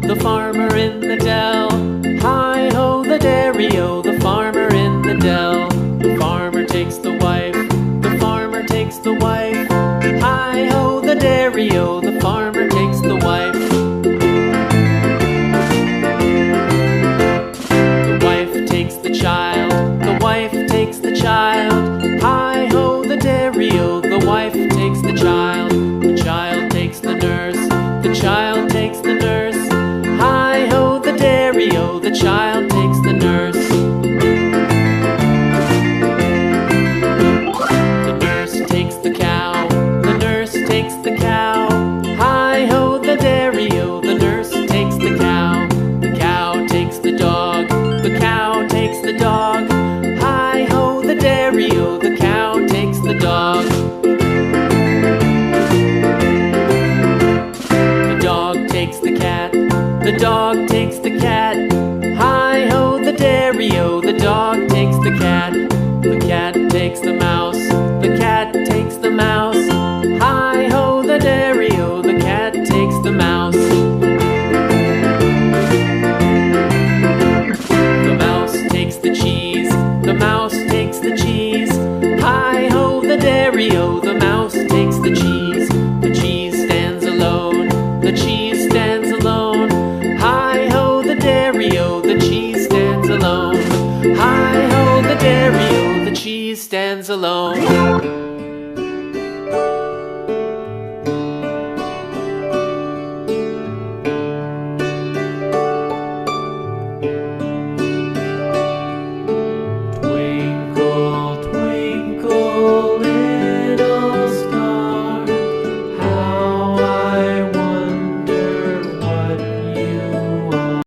The farmer in the dell. Hi-ho, the dairy-o, the farmer in the dell. The farmer takes the wife, the farmer takes the wife. Hi-ho, the dairy-o, the farmer takes the wife. The wife takes the child, the wife takes the child. Hi-ho, the dairy-o, the wife takes the child. The child takes the nurse, the child takes the nurse. Hi-ho, the dairy-o, the child takes the nurse. The nurse takes the cow, the nurse takes the cow. Hi-ho, the dairy-o, the nurse takes the cow. The cow takes the dog, the cow takes the dog. Hi-ho, the dairy-o, the cow takes the dog. The dog takes the cat, the dog takes the cat. Hi-ho, the dairy-o, the dog takes the cat. The cat takes the mouse, the cat takes the mouse. Hi-ho, the dairy-o, the cat takes the mouse. The mouse takes the cheese, the mouse takes the cheese. Hi-ho, the dairy-o, the mouse takes the cheese. The cheese stands alone, the cheese stands alone. Hi-ho, the dairy-o, the cheese stands alone. Hi-ho, the dairy-o, the cheese stands alone.